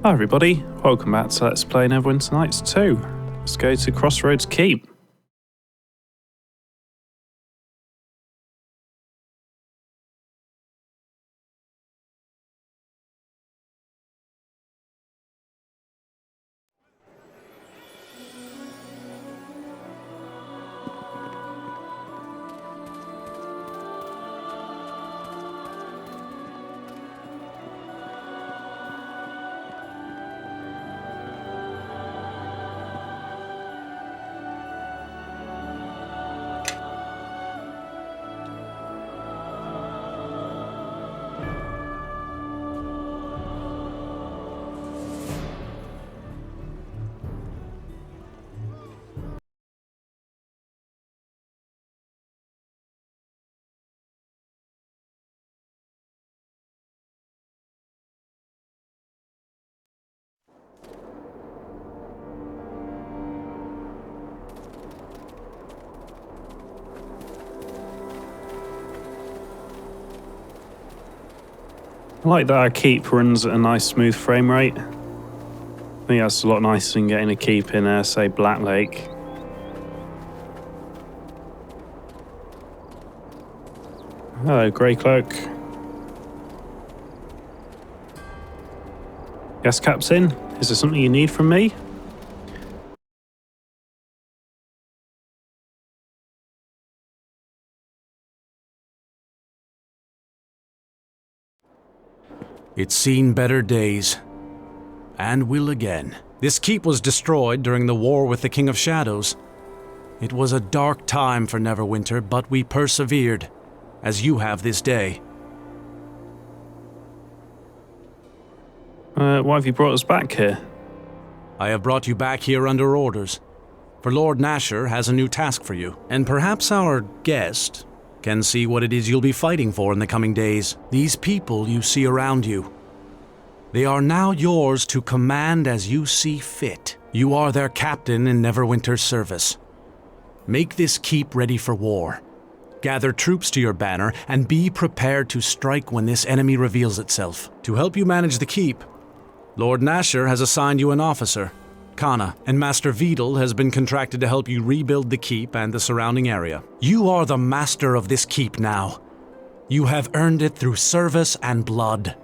Hi everybody, welcome back to Let's Play Neverwinter Nights 2. Let's go to Crossroads Keep. I like that our keep runs at a nice smooth frame rate. I think that's a lot nicer than getting a keep in, say, Black Lake. Hello, Grey Cloak. Gas cap's in. Is there something you need from me? It's seen better days, and will again. This keep was destroyed during the war with the King of Shadows. It was a dark time for Neverwinter, but we persevered, as you have this day. Why have you brought us back here? I have brought you back here under orders, for Lord Nasher has a new task for you, and perhaps our guest can see what it is you'll be fighting for in the coming days. These people you see around you, they are now yours to command as you see fit. You are their captain in Neverwinter's service. Make this keep ready for war. Gather troops to your banner and be prepared to strike when this enemy reveals itself. To help you manage the keep, Lord Nasher has assigned you an officer, Kana, and Master Vidal has been contracted to help you rebuild the keep and the surrounding area. You are the master of this keep now. You have earned it through service and blood,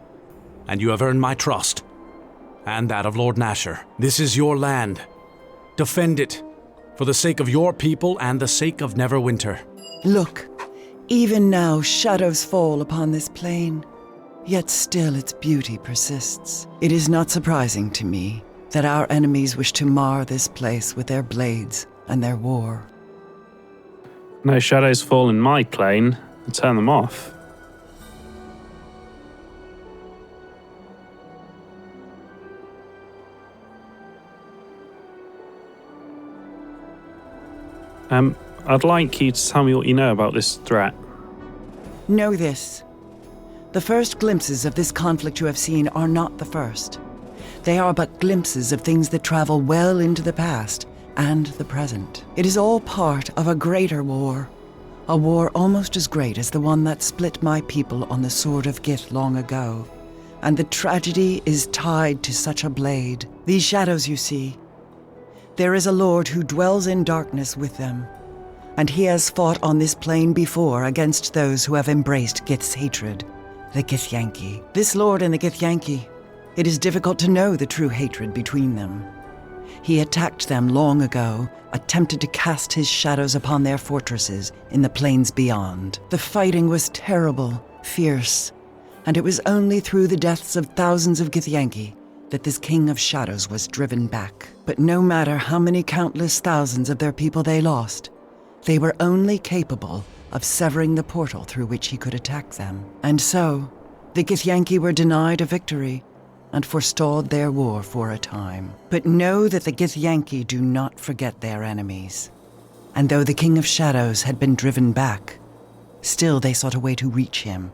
and you have earned my trust, and that of Lord Nasher. This is your land. Defend it, for the sake of your people and the sake of Neverwinter. Look, even now shadows fall upon this plain, yet still its beauty persists. It is not surprising to me that our enemies wish to mar this place with their blades and their war. No shadows fall in my plane and turn them off. I'd like you to tell me what you know about this threat. Know this. The first glimpses of this conflict you have seen are not the first. They are but glimpses of things that travel well into the past and the present. It is all part of a greater war. A war almost as great as the one that split my people on the Sword of Gith long ago. And the tragedy is tied to such a blade. These shadows you see, there is a lord who dwells in darkness with them. And he has fought on this plane before against those who have embraced Gith's hatred, the Githyanki. This lord and the Githyanki, it is difficult to know the true hatred between them. He attacked them long ago, attempted to cast his shadows upon their fortresses in the plains beyond. The fighting was terrible, fierce, and it was only through the deaths of thousands of Githyanki that this King of Shadows was driven back. But no matter how many countless thousands of their people they lost, they were only capable of severing the portal through which he could attack them. And so, the Githyanki were denied a victory and forestalled their war for a time. But know that the Githyanki do not forget their enemies. And though the King of Shadows had been driven back, still they sought a way to reach him,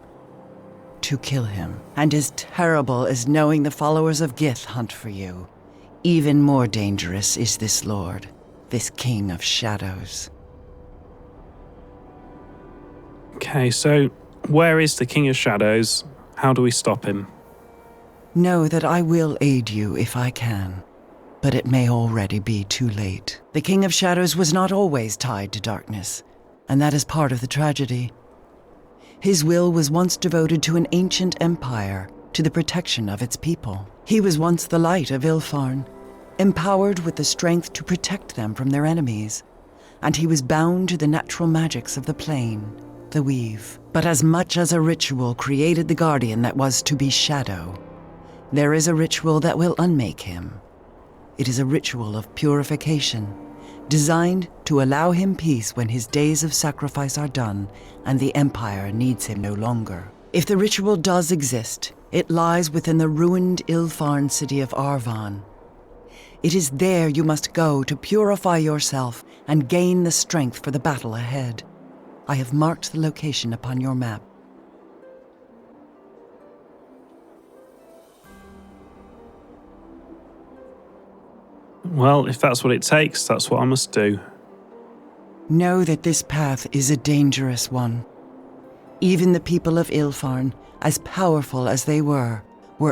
to kill him. And as terrible as knowing the followers of Gith hunt for you, even more dangerous is this lord, this King of Shadows. Okay, so where is the King of Shadows? How do we stop him? Know that I will aid you if I can, but it may already be too late. The King of Shadows was not always tied to darkness, and that is part of the tragedy. His will was once devoted to an ancient empire, to the protection of its people. He was once the light of Ilfarn, empowered with the strength to protect them from their enemies, and he was bound to the natural magics of the plane, the weave. But as much as a ritual created the guardian that was to be Shadow, there is a ritual that will unmake him. It is a ritual of purification, designed to allow him peace when his days of sacrifice are done and the Empire needs him no longer. If the ritual does exist, it lies within the ruined Ilfarn city of Arvan. It is there you must go to purify yourself and gain the strength for the battle ahead. I have marked the location upon your map. Well, if that's what it takes, that's what I must do. Know that this path is a dangerous one. Even the people of Ilfarn, as powerful as they were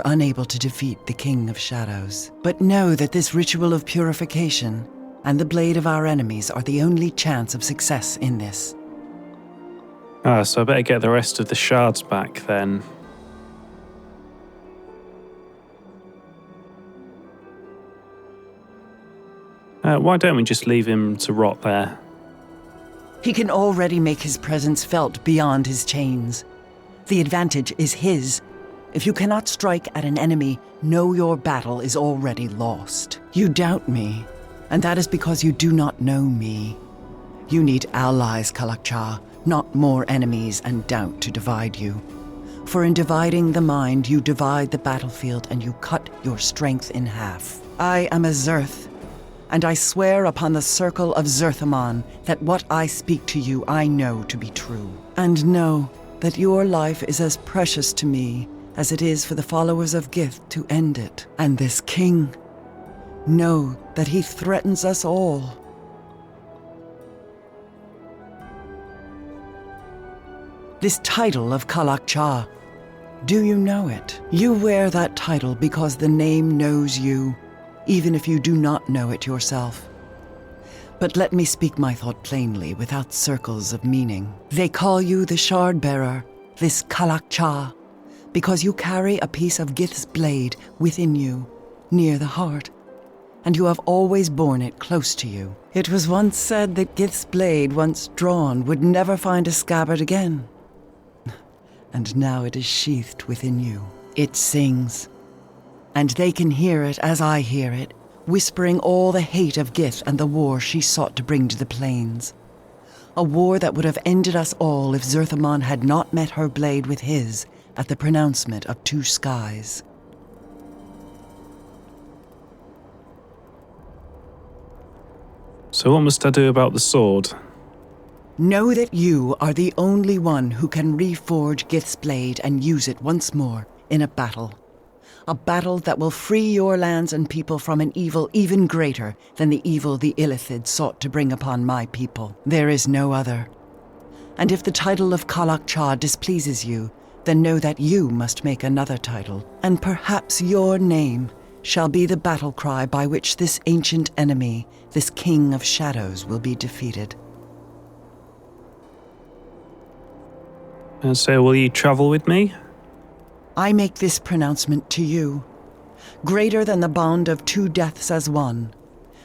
unable to defeat the King of Shadows. But know that this ritual of purification and the blade of our enemies are the only chance of success in this. So I better get the rest of the shards back then. Why don't we just leave him to rot there? He can already make his presence felt beyond his chains. The advantage is his. If you cannot strike at an enemy, know your battle is already lost. You doubt me, and that is because you do not know me. You need allies, Kalakcha, not more enemies and doubt to divide you. For in dividing the mind, you divide the battlefield and you cut your strength in half. I am a Zerth, and I swear upon the circle of Zerthamon that what I speak to you I know to be true. And know that your life is as precious to me as it is for the followers of Gith to end it. And this king, know that he threatens us all. This title of Kalakcha, do you know it? You wear that title because the name knows you, even if you do not know it yourself. But let me speak my thought plainly, without circles of meaning. They call you the Shard Bearer, this Kalakcha, because you carry a piece of Gith's blade within you, near the heart, and you have always borne it close to you. It was once said that Gith's blade, once drawn, would never find a scabbard again. And now it is sheathed within you. It sings, and they can hear it as I hear it, whispering all the hate of Gith and the war she sought to bring to the plains. A war that would have ended us all if Zerthamon had not met her blade with his at the pronouncement of two skies. So what must I do about the sword? Know that you are the only one who can reforge Gith's blade and use it once more in a battle. A battle that will free your lands and people from an evil even greater than the evil the Illithid sought to bring upon my people. There is no other. And if the title of Kalakcha displeases you, then know that you must make another title, and perhaps your name shall be the battle cry by which this ancient enemy, this King of Shadows, will be defeated. And so will you travel with me? I make this pronouncement to you, greater than the bond of two deaths as one,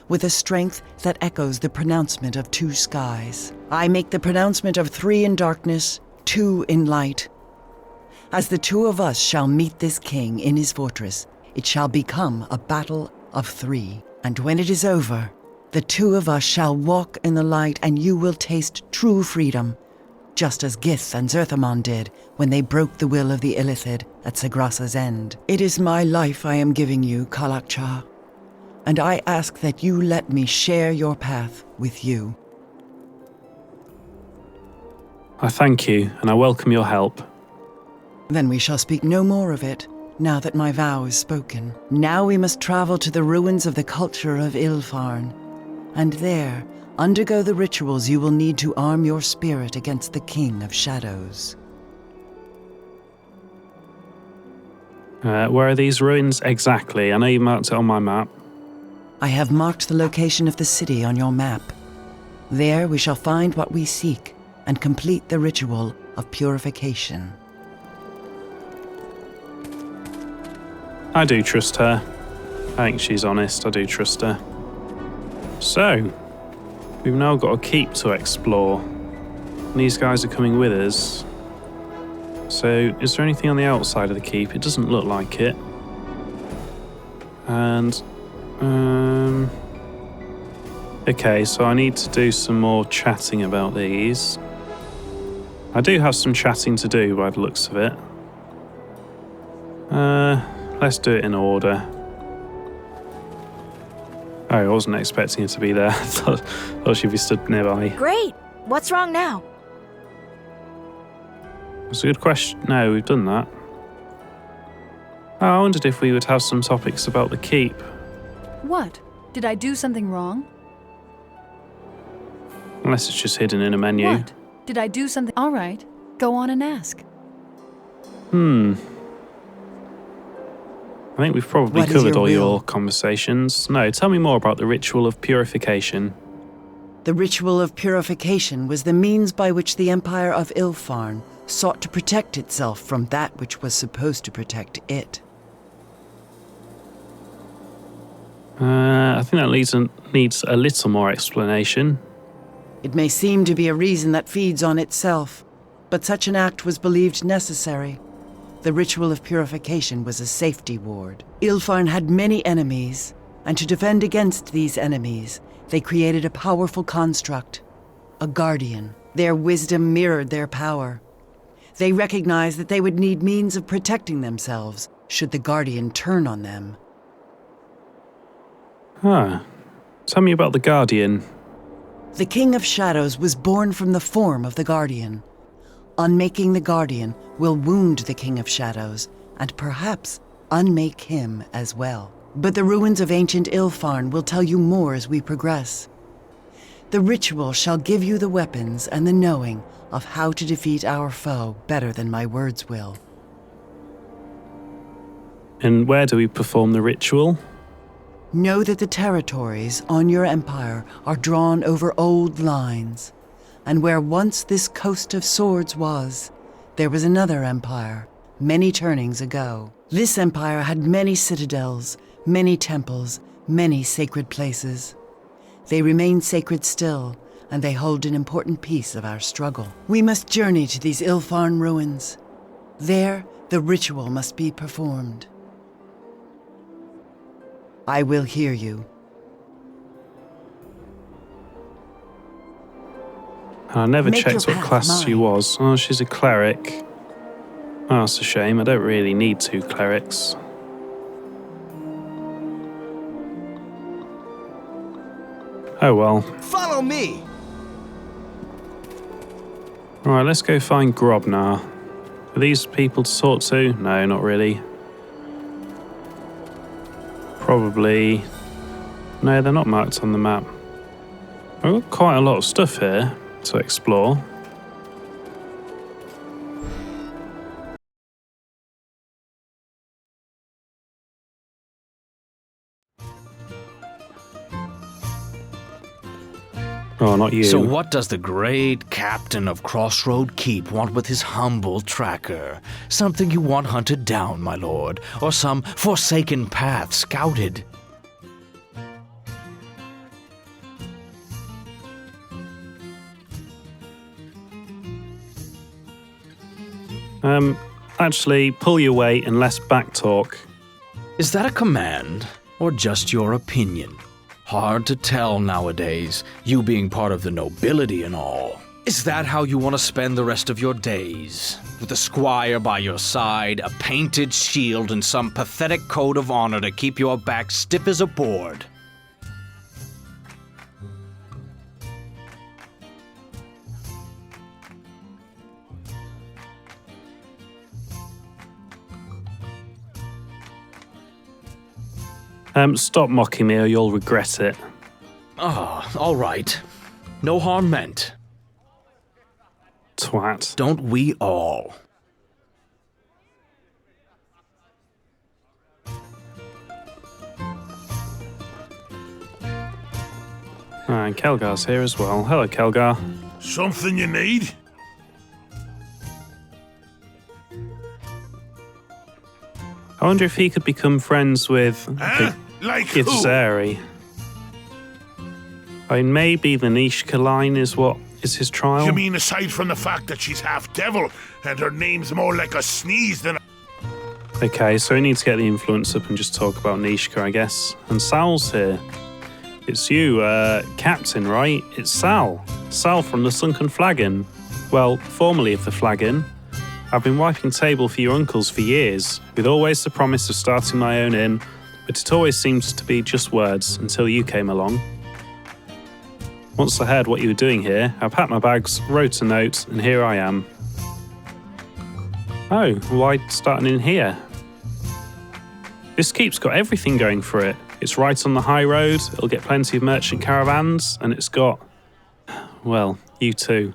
with a strength that echoes the pronouncement of two skies. I make the pronouncement of three in darkness, two in light. As the two of us shall meet this king in his fortress, it shall become a battle of three. And when it is over, the two of us shall walk in the light and you will taste true freedom, just as Gith and Zerthamon did when they broke the will of the Illithid at Sagrasa's end. It is my life I am giving you, Kalakcha, and I ask that you let me share your path with you. I thank you, and I welcome your help. Then we shall speak no more of it, now that my vow is spoken. Now we must travel to the ruins of the culture of Ilfarn, and there undergo the rituals you will need to arm your spirit against the King of Shadows. Where are these ruins exactly? I know you marked it on my map. I have marked the location of the city on your map. There we shall find what we seek and complete the ritual of purification. I do trust her. I think she's honest. I do trust her. So, we've now got a keep to explore. And these guys are coming with us. So, is there anything on the outside of the keep? It doesn't look like it. And, okay, so I need to do some more chatting about these. I do have some chatting to do by the looks of it. Let's do it in order. Oh, I wasn't expecting her to be there. I thought she'd be stood nearby. Great! What's wrong now? That's a good question. No, we've done that. Oh, I wondered if we would have some topics about the keep. What? Did I do something wrong? Unless it's just hidden in a menu. What? Did I do something? All right. Go on and ask. I think we've probably What is covered your all will? your conversations. No, tell me more about the ritual of purification. The ritual of purification was the means by which the Empire of Ilfarn sought to protect itself from that which was supposed to protect it. I think that needs a little more explanation. It may seem to be a reason that feeds on itself, but such an act was believed necessary. The ritual of purification was a safety ward. Ilfarn had many enemies, and to defend against these enemies, they created a powerful construct, a guardian. Their wisdom mirrored their power. They recognized that they would need means of protecting themselves should the guardian turn on them. Tell me about the Guardian. The King of Shadows was born from the form of the Guardian. Unmaking the Guardian will wound the King of Shadows, and perhaps unmake him as well. But the ruins of ancient Ilfarn will tell you more as we progress. The ritual shall give you the weapons and the knowing of how to defeat our foe better than my words will. And where do we perform the ritual? Know that the territories on your empire are drawn over old lines, and where once this coast of swords was, there was another empire, many turnings ago. This empire had many citadels, many temples, many sacred places. They remain sacred still, and they hold an important piece of our struggle. We must journey to these Ilfarn ruins. There, the ritual must be performed. I will hear you. I never Make checked your what path class she mine. was. Oh, she's a cleric. Oh, that's a shame. I don't really need 2 clerics. Oh well. Follow me! Alright, let's go find Grobnar. Are these people to talk to? No, not really. Probably. No, they're not marked on the map. We've got quite a lot of stuff here to explore. Oh, not you. So what does the great captain of Crossroad Keep want with his humble tracker? Something you want hunted down, my lord, or some forsaken path scouted? Actually, pull your weight and less backtalk. Is that a command, or just your opinion? Hard to tell nowadays, you being part of the nobility and all. Is that how you want to spend the rest of your days? With a squire by your side, a painted shield, and some pathetic code of honor to keep your back stiff as a board? Stop mocking me or you'll regret it. All right. No harm meant. Twat. Don't we all? And Kelgar's here as well. Hello, Kelgar. Something you need? I wonder if he could become friends with Like who? Githzeri. I mean, maybe the Nishka line is what is his trial. You mean aside from the fact that she's half devil and her name's more like a sneeze than a... Okay, so we need to get the influence up and just talk about Nishka, I guess. And Sal's here. It's you, Captain, right? It's Sal. Sal from the Sunken Flagon. Well, formerly of the Flagon. I've been wiping table for your uncles for years, with always the promise of starting my own inn, but it always seems to be just words until you came along. Once I heard what you were doing here, I packed my bags, wrote a note, and here I am. Oh, why start an inn here? This keep's got everything going for it. It's right on the high road, it'll get plenty of merchant caravans, and it's got, well, you too.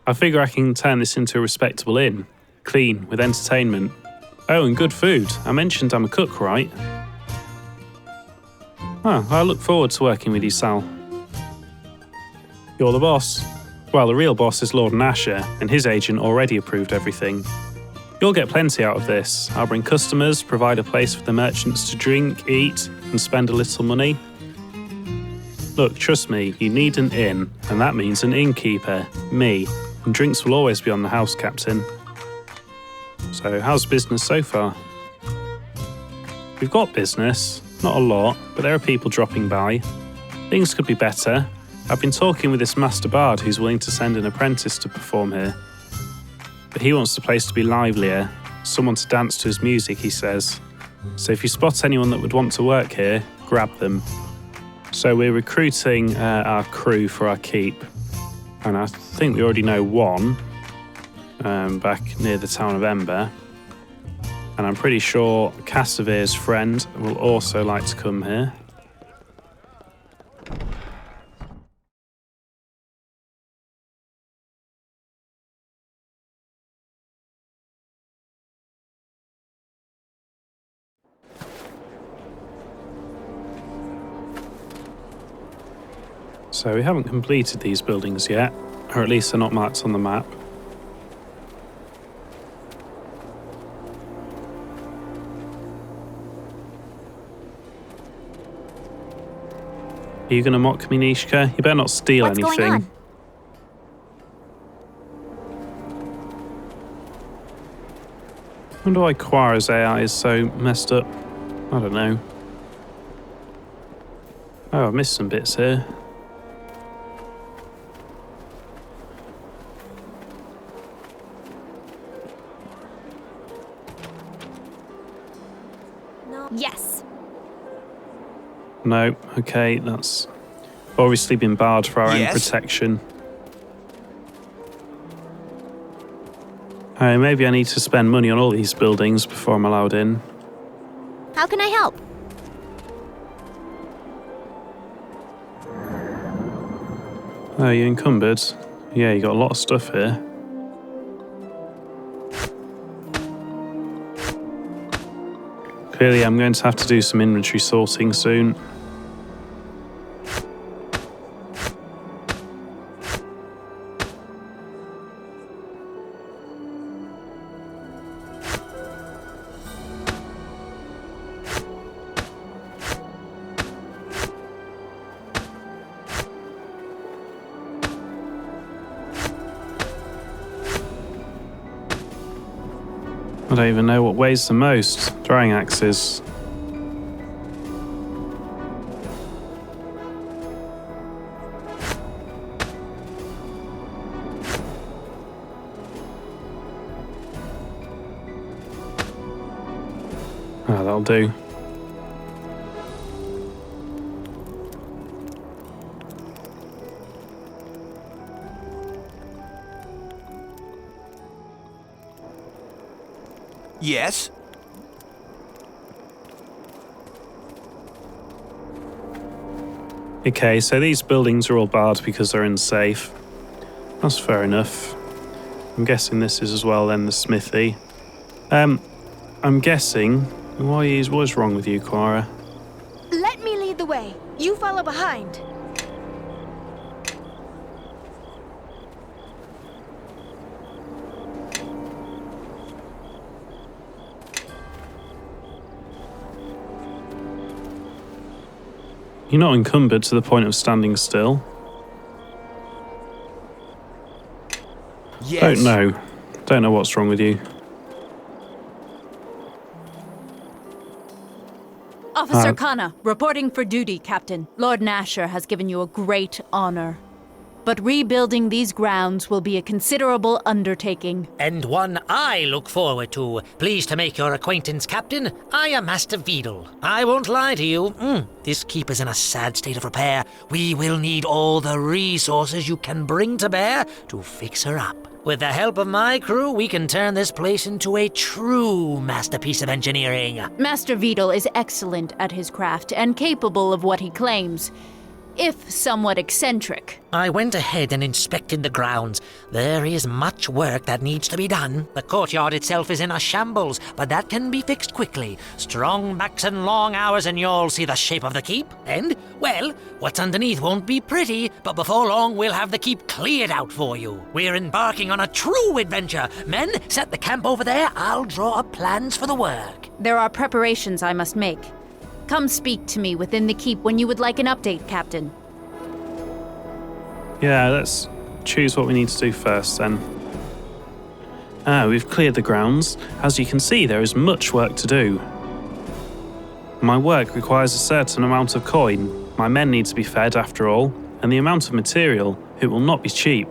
I figure I can turn this into a respectable inn, clean, with entertainment. Oh, and good food. I mentioned I'm a cook, right? Oh, I look forward to working with you, Sal. You're the boss. Well, the real boss is Lord Nasher, and his agent already approved everything. You'll get plenty out of this. I'll bring customers, provide a place for the merchants to drink, eat, and spend a little money. Look, trust me, you need an inn, and that means an innkeeper, me, and drinks will always be on the house, Captain. So, how's business so far? We've got business, not a lot, but there are people dropping by. Things could be better. I've been talking with this master bard who's willing to send an apprentice to perform here. But he wants the place to be livelier, someone to dance to his music, he says. So if you spot anyone that would want to work here, grab them. So we're recruiting our crew for our keep. And I think we already know one, back near the town of Ember. And I'm pretty sure Cassavir's friend will also like to come here. So we haven't completed these buildings yet, or at least they're not marked on the map. Are you going to mock me, Nishka? You better not steal anything. What's going on? I wonder why Quara's AI is so messed up. I don't know. Oh, I've missed some bits here. Yes. No, okay, that's obviously been barred for our own protection. Maybe I need to spend money on all these buildings before I'm allowed in. How can I help? Oh, you encumbered? Yeah, you got a lot of stuff here. Clearly, I'm going to have to do some inventory sorting soon. I don't even know what weighs the most. Throwing axes. Ah, that'll do. Yes? Okay, so these buildings are all barred because they're unsafe. That's fair enough. I'm guessing this is as well then the smithy. I'm guessing... What is wrong with you, Quara? Let me lead the way. You follow behind. You're not encumbered to the point of standing still. Yes. Don't know what's wrong with you. Officer Khanna, reporting for duty, Captain. Lord Nasher has given you a great honor. But rebuilding these grounds will be a considerable undertaking. And one I look forward to. Pleased to make your acquaintance, Captain. I am Master Vidal. I won't lie to you. This keep is in a sad state of repair. We will need all the resources you can bring to bear to fix her up. With the help of my crew, we can turn this place into a true masterpiece of engineering. Master Vidal is excellent at his craft and capable of what he claims, if somewhat eccentric. I went ahead and inspected the grounds. There is much work that needs to be done. The courtyard itself is in a shambles, but that can be fixed quickly. Strong backs and long hours and you'll see the shape of the keep. And, well, what's underneath won't be pretty, but before long we'll have the keep cleared out for you. We're embarking on a true adventure. Men, set the camp over there. I'll draw up plans for the work. There are preparations I must make. Come speak to me within the keep when you would like an update, Captain. Yeah, let's choose what we need to do first then. We've cleared the grounds. As you can see, there is much work to do. My work requires a certain amount of coin. My men need to be fed after all, and the amount of material, it will not be cheap.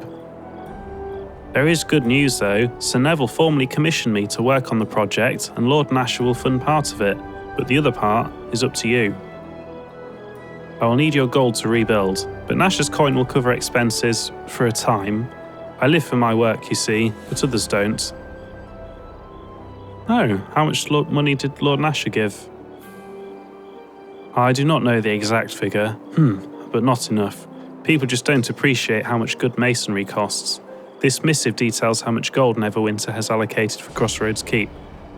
There is good news though. Sir Neville formally commissioned me to work on the project, and Lord Nasher will fund part of it, but the other part is up to you. I will need your gold to rebuild, but Nasher's coin will cover expenses for a time. I live for my work, you see, but others don't. Oh, how much money did Lord Nasher give? I do not know the exact figure, but not enough. People just don't appreciate how much good masonry costs. This missive details how much gold Neverwinter has allocated for Crossroads Keep.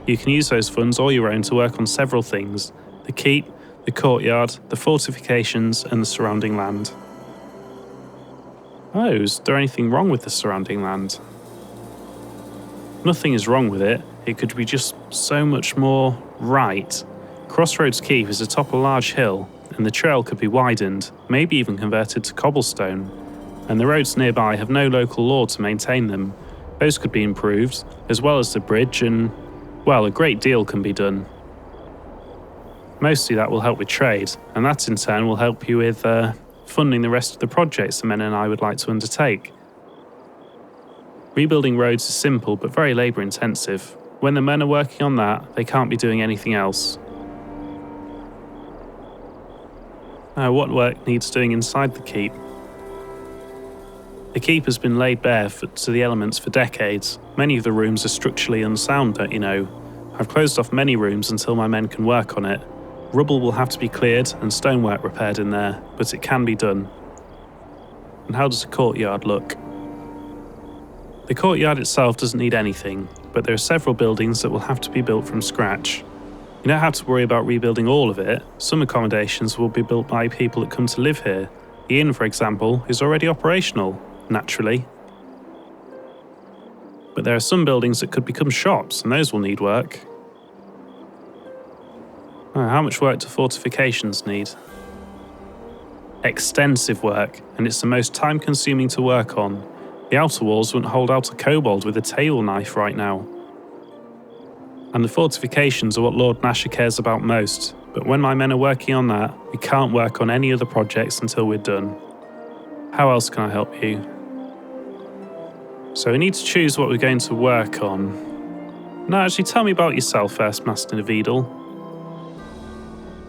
You can use those funds or your own to work on several things: the keep, the courtyard, the fortifications, and the surrounding land. Oh, is there anything wrong with the surrounding land? Nothing is wrong with it. It could be just so much more right. Crossroads Keep is atop a large hill, and the trail could be widened, maybe even converted to cobblestone. And the roads nearby have no local law to maintain them. Those could be improved, as well as the bridge, and well, a great deal can be done. Mostly that will help with trade, and that in turn will help you with funding the rest of the projects the men and I would like to undertake. Rebuilding roads is simple but very labour intensive. When the men are working on that, they can't be doing anything else. What work needs doing inside the keep? The keep has been laid bare to the elements for decades. Many of the rooms are structurally unsound, don't you know? I've closed off many rooms until my men can work on it. Rubble will have to be cleared and stonework repaired in there, but it can be done. And how does the courtyard look? The courtyard itself doesn't need anything, but there are several buildings that will have to be built from scratch. You don't have to worry about rebuilding all of it. Some accommodations will be built by people that come to live here. The inn, for example, is already operational, naturally. But there are some buildings that could become shops, and those will need work. How much work do fortifications need? Extensive work, and it's the most time-consuming to work on. The outer walls wouldn't hold out a kobold with a table knife right now. And the fortifications are what Lord Nasher cares about most, but when my men are working on that, we can't work on any other projects until we're done. How else can I help you? So we need to choose what we're going to work on. No, actually tell me about yourself first, Master Vidal.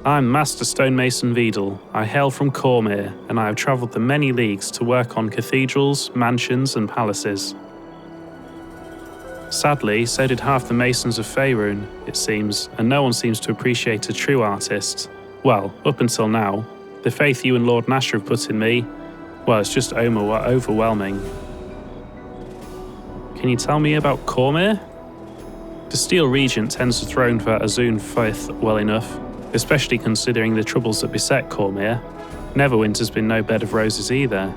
I'm Master Stonemason Vidal. I hail from Cormyr, and I have travelled the many leagues to work on cathedrals, mansions and palaces. Sadly, so did half the masons of Faerun, it seems, and no one seems to appreciate a true artist. Well, up until now. The faith you and Lord Nasher have put in me, well, it's just overwhelming. Can you tell me about Cormyr? The Steel Regent tends to throne for Azun faith well enough. especially considering the troubles that beset Cormier. Neverwinter's been no bed of roses either.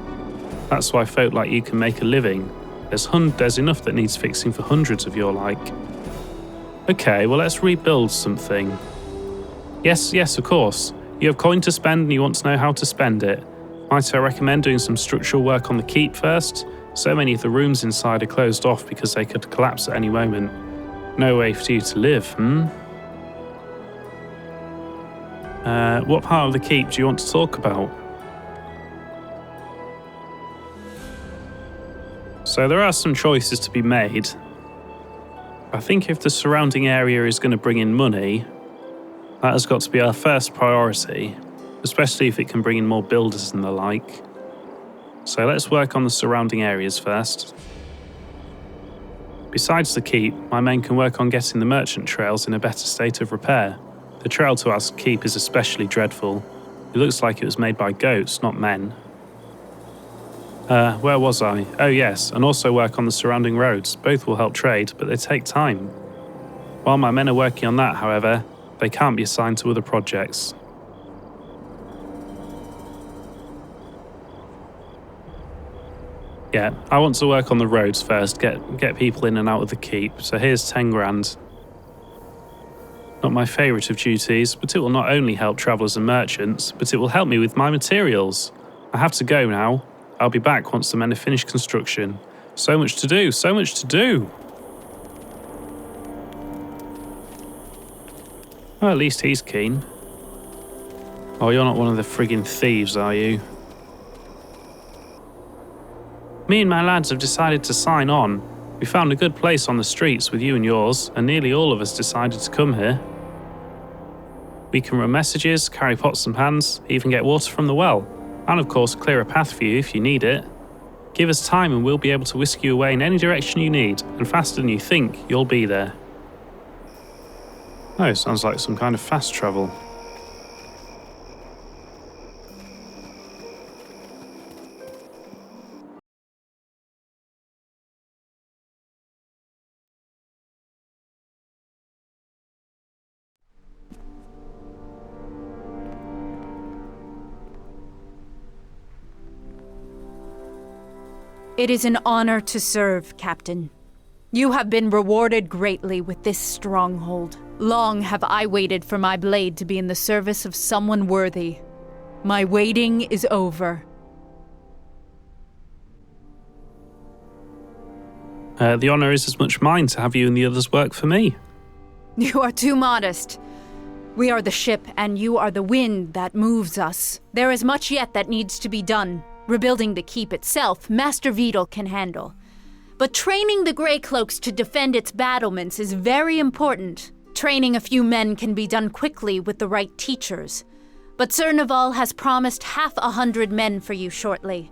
That's why folk like you can make a living. There's enough that needs fixing for hundreds of your like. Okay, well let's rebuild something. Yes, of course. You have coin to spend and you want to know how to spend it. Might I recommend doing some structural work on the keep first? So many of the rooms inside are closed off because they could collapse at any moment. No way for you to live, What part of the keep do you want to talk about? So there are some choices to be made. I think if the surrounding area is going to bring in money, that has got to be our first priority, especially if it can bring in more builders and the like. So let's work on the surrounding areas first. Besides the keep, my men can work on getting the merchant trails in a better state of repair. The trail to our keep is especially dreadful. It looks like it was made by goats, not men. Where was I? Oh yes, and also work on the surrounding roads. Both will help trade, but they take time. While my men are working on that, however, they can't be assigned to other projects. Yeah, I want to work on the roads first, get people in and out of the keep, so here's 10 grand. Not my favourite of duties, but it will not only help travellers and merchants, but it will help me with my materials. I have to go now. I'll be back once the men have finished construction. So much to do, so much to do! Well, at least he's keen. Oh, you're not one of the friggin' thieves, are you? Me and my lads have decided to sign on. We found a good place on the streets with you and yours, and nearly all of us decided to come here. We can run messages, carry pots and pans, even get water from the well. And of course clear a path for you if you need it. Give us time and we'll be able to whisk you away in any direction you need, and faster than you think, you'll be there. Oh, sounds like some kind of fast travel. It is an honor to serve, Captain. You have been rewarded greatly with this stronghold. Long have I waited for my blade to be in the service of someone worthy. My waiting is over. The honor is as much mine to have you and the others work for me. You are too modest. We are the ship, and you are the wind that moves us. There is much yet that needs to be done. Rebuilding the keep itself, Master Vidal can handle. But training the Grey Cloaks to defend its battlements is very important. Training a few men can be done quickly with the right teachers. But Sir Naval has promised 100 men for you shortly.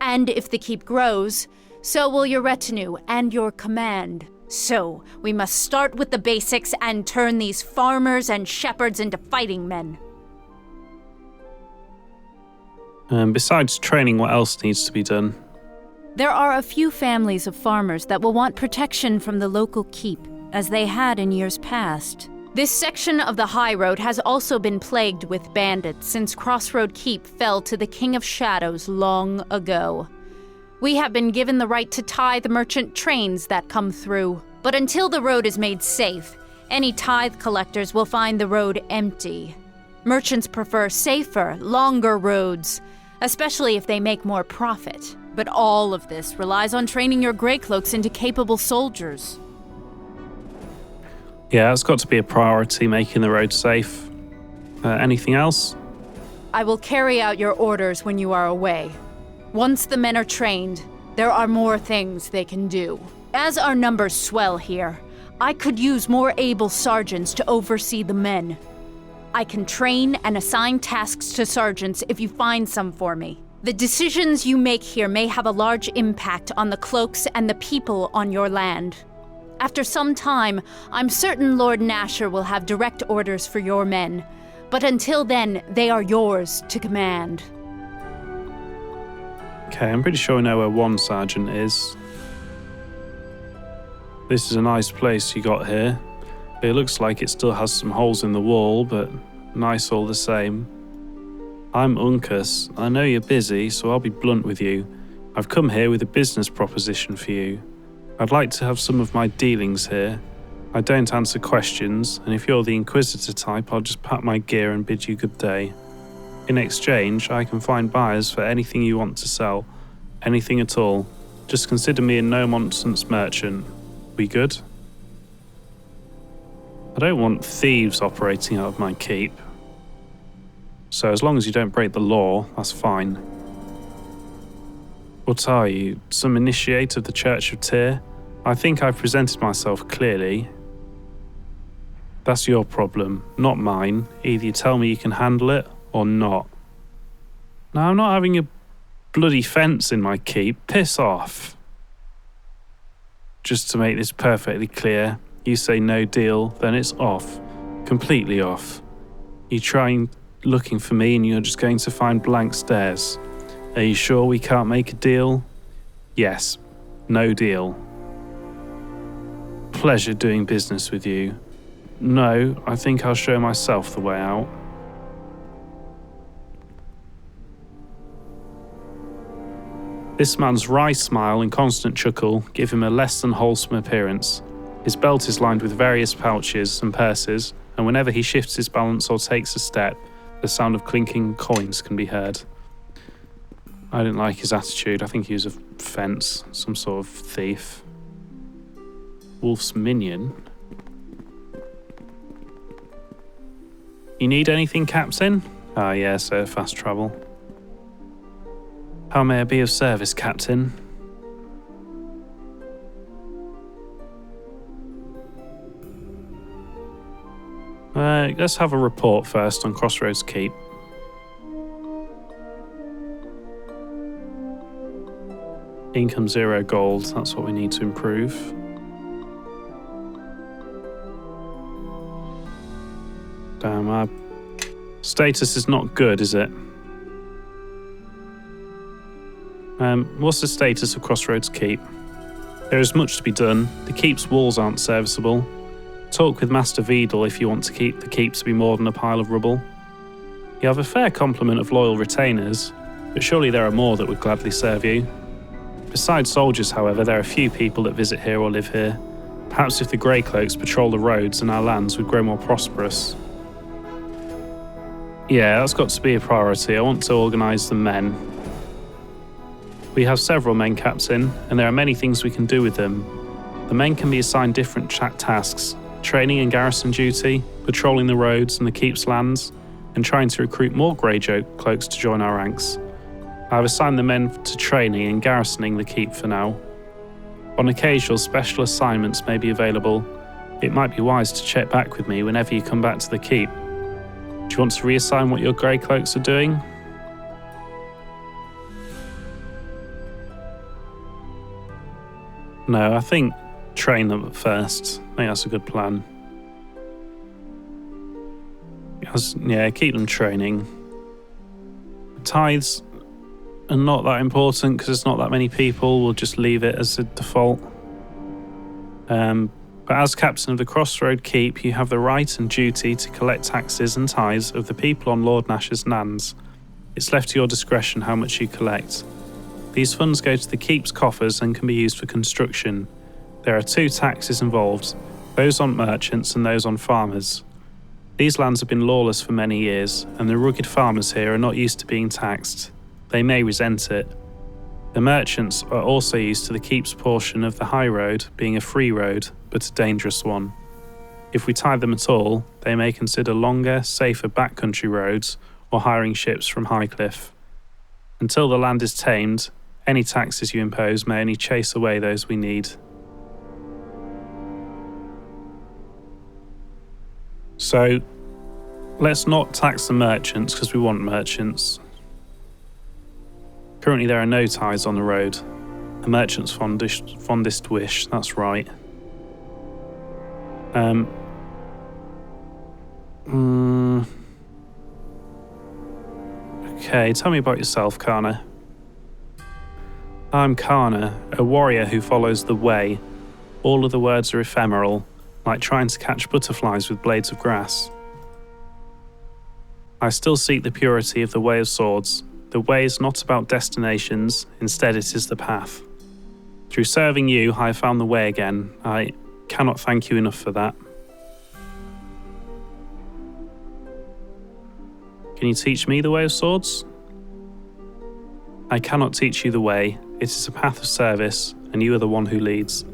And if the keep grows, so will your retinue and your command. So, we must start with the basics and turn these farmers and shepherds into fighting men. Besides training, what else needs to be done? There are a few families of farmers that will want protection from the local keep, as they had in years past. This section of the high road has also been plagued with bandits since Crossroad Keep fell to the King of Shadows long ago. We have been given the right to tithe merchant trains that come through, but until the road is made safe, any tithe collectors will find the road empty. Merchants prefer safer, longer roads, especially if they make more profit. But all of this relies on training your Grey Cloaks into capable soldiers. Yeah, it's got to be a priority, making the road safe. Anything else? I will carry out your orders when you are away. Once the men are trained, there are more things they can do. As our numbers swell here, I could use more able sergeants to oversee the men. I can train and assign tasks to sergeants if you find some for me. The decisions you make here may have a large impact on the cloaks and the people on your land. After some time, I'm certain Lord Nasher will have direct orders for your men, but until then, they are yours to command. Okay, I'm pretty sure I know where one sergeant is. This is a nice place you got here. It looks like it still has some holes in the wall, but Nice all the same. I'm Uncas. I know you're busy, so I'll be blunt with you. I've come here with a business proposition for you. I'd like to have some of my dealings here. I don't answer questions, and if you're the inquisitor type, I'll just pack my gear and bid you good day. In exchange, I can find buyers for anything you want to sell. Anything at all. Just consider me a no-nonsense merchant. We good? I don't want thieves operating out of my keep. So as long as you don't break the law, that's fine. What are you, some initiate of the Church of Tyr? I think I've presented myself clearly. That's your problem, not mine. Either you tell me you can handle it, or not. Now, I'm not having a bloody fence in my keep. Piss off. Just to make this perfectly clear, you say no deal, then it's off. Completely off. You try looking for me and you're just going to find blank stares. Are you sure we can't make a deal? Yes. No deal. Pleasure doing business with you. No, I think I'll show myself the way out. This man's wry smile and constant chuckle give him a less than wholesome appearance. His belt is lined with various pouches and purses, and whenever he shifts his balance or takes a step, the sound of clinking coins can be heard. I didn't like his attitude. I think he was a fence, some sort of thief. Wolf's minion. You need anything, Captain? Ah, yes, fast travel. How may I be of service, Captain? Let's have a report first on Crossroads Keep. Income 0 gold, that's what we need to improve. Damn, our status is not good, is it? What's the status of Crossroads Keep? There is much to be done. The keep's walls aren't serviceable. Talk with Master Vedal if you want to keep the keep to be more than a pile of rubble. You have a fair complement of loyal retainers, but surely there are more that would gladly serve you. Besides soldiers, however, there are few people that visit here or live here. Perhaps if the Greycloaks patrol the roads and our lands would grow more prosperous. Yeah, that's got to be a priority. I want to organise the men. We have several men, Captain, and there are many things we can do with them. The men can be assigned different tasks: training and garrison duty, patrolling the roads and the keep's lands, and trying to recruit more Greycloaks to join our ranks. I have assigned the men to training and garrisoning the keep for now. On occasional special assignments may be available. It might be wise to check back with me whenever you come back to the keep. Do you want to reassign what your Greycloaks are doing? No, I think train them at first. I think that's a good plan. Yeah, keep them training. Tithes are not that important because there's not that many people. We'll just leave it as a default. But as captain of the Crossroad Keep, you have the right and duty to collect taxes and tithes of the people on Lord Nash's lands. It's left to your discretion how much you collect. These funds go to the Keep's coffers and can be used for construction. There are 2 taxes involved, those on merchants and those on farmers. These lands have been lawless for many years, and the rugged farmers here are not used to being taxed. They may resent it. The merchants are also used to the Keep's portion of the high road being a free road, but a dangerous one. If we tithe them at all, they may consider longer, safer backcountry roads or hiring ships from Highcliffe. Until the land is tamed, any taxes you impose may only chase away those we need. So, let's not tax the merchants because we want merchants. Currently there are no tithes on the road. The merchant's fondest wish, that's right. Okay, tell me about yourself, Kana. I'm Kana, a warrior who follows the way. All of the words are ephemeral, like trying to catch butterflies with blades of grass. I still seek the purity of the Way of Swords. The way is not about destinations, instead it is the path. Through serving you, I have found the way again. I cannot thank you enough for that. Can you teach me the Way of Swords? I cannot teach you the way. It is a path of service, and you are the one who leads.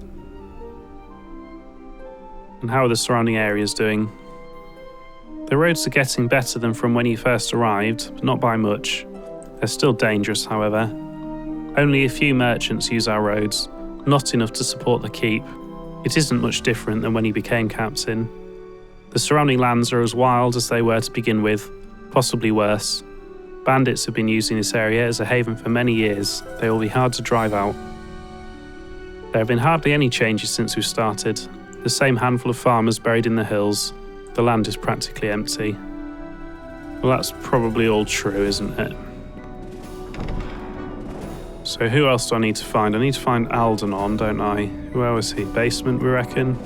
And how are the surrounding areas doing? The roads are getting better than from when you first arrived, but not by much. They're still dangerous, however. Only a few merchants use our roads, not enough to support the keep. It isn't much different than when you became captain. The surrounding lands are as wild as they were to begin with, possibly worse. Bandits have been using this area as a haven for many years. They will be hard to drive out. There have been hardly any changes since we started. The same handful of farmers buried in the hills. The land is practically empty. Well, that's probably all true, isn't it? So who else do I need to find? I need to find Aldernon, don't I? Where was he? Basement, we reckon?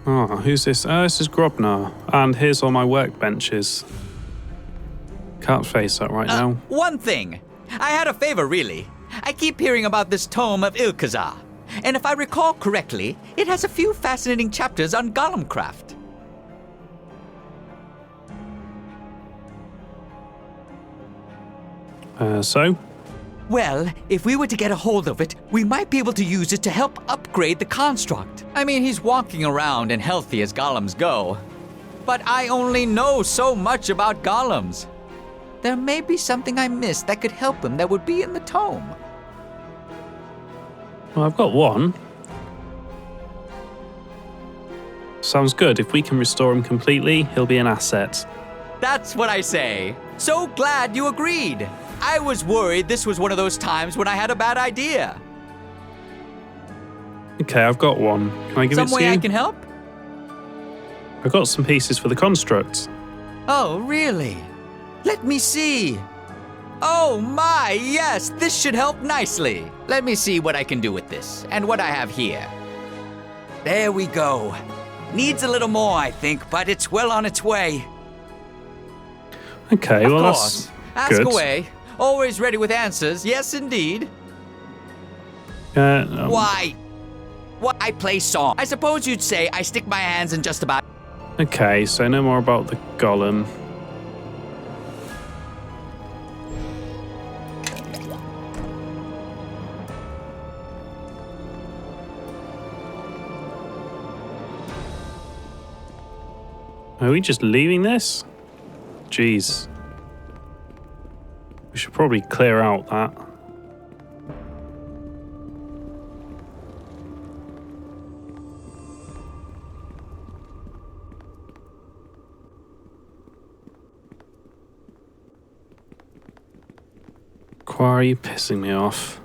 Oh, who's this? Oh, this is Grobnar. And here's all my workbenches. Can't face that right now. One thing. I had a favor, really. I keep hearing about this tome of Ilkazar. And if I recall correctly, it has a few fascinating chapters on golem craft. So? Well, if we were to get a hold of it, we might be able to use it to help upgrade the construct. I mean, he's walking around and healthy as golems go. But I only know so much about golems. There may be something I missed that could help him that would be in the tome. Well, I've got one. Sounds good. If we can restore him completely, he'll be an asset. That's what I say. So glad you agreed. I was worried this was one of those times when I had a bad idea. Okay, I've got one. Can I give it to you? Some way I can help? I've got some pieces for the construct. Oh, really? Let me see. Oh my, yes, this should help nicely. Let me see what I can do with this and what I have here. There we go. Needs a little more, I think, but it's well on its way. Okay, Of well course. that's Ask good. away. Always ready with answers. Yes, indeed. Why? Why, I play song. I suppose you'd say I stick my hands in just about... Okay, so no more about the golem. Are we just leaving this? Jeez. We should probably clear out that. Why are you pissing me off?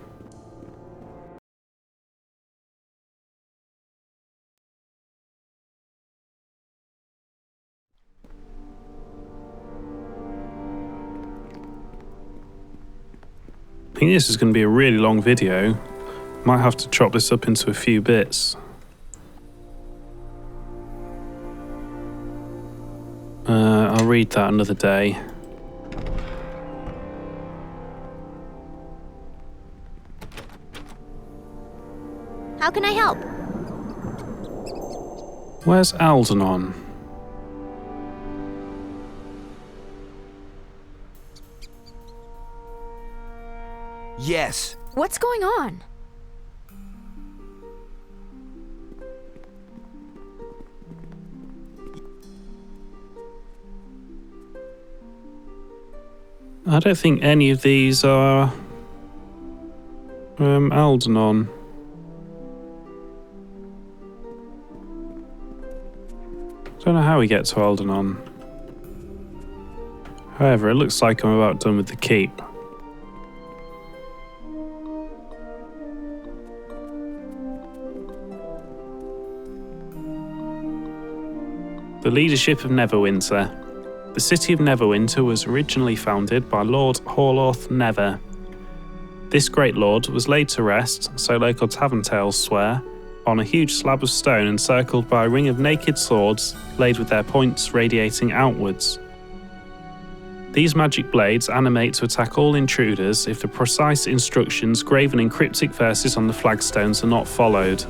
I think this is going to be a really long video. Might have to chop this up into a few bits. I'll read that another day. How can I help? Where's Aldernon? Yes. What's going on? I don't think any of these are Aldernon. Don't know how we get to Aldernon. However, it looks like I'm about done with the keep. The leadership of Neverwinter. The city of Neverwinter was originally founded by Lord Horloth Never. This great lord was laid to rest, so local tavern tales swear, on a huge slab of stone encircled by a ring of naked swords laid with their points radiating outwards. These magic blades animate to attack all intruders if the precise instructions graven in cryptic verses on the flagstones are not followed.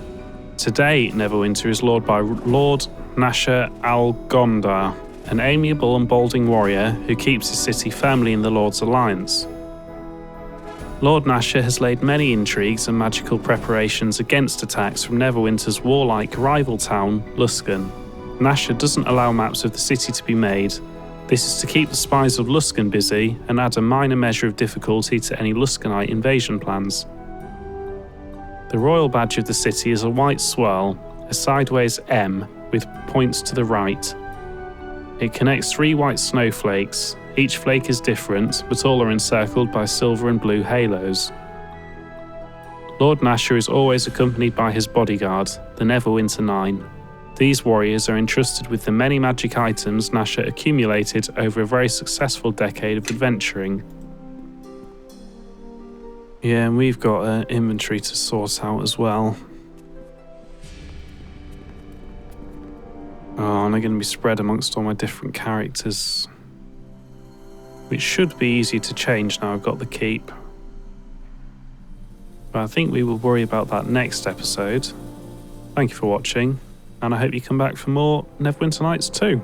Today, Neverwinter is lorded by Lord Nasher Al-Gondar, an amiable and balding warrior who keeps his city firmly in the Lord's alliance. Lord Nasher has laid many intrigues and magical preparations against attacks from Neverwinter's warlike rival town, Luskan. Nasher doesn't allow maps of the city to be made. This is to keep the spies of Luskan busy and add a minor measure of difficulty to any Luskanite invasion plans. The royal badge of the city is a white swirl, a sideways M with points to the right. It connects 3 white snowflakes. Each flake is different, but all are encircled by silver and blue halos. Lord Nasher is always accompanied by his bodyguard, the Neverwinter 9. These warriors are entrusted with the many magic items Nasher accumulated over a very successful decade of adventuring. Yeah, and we've got an inventory to sort out as well. Oh, and they're going to be spread amongst all my different characters, which should be easy to change now I've got the keep. But I think we will worry about that next episode. Thank you for watching, and I hope you come back for more Neverwinter Nights 2.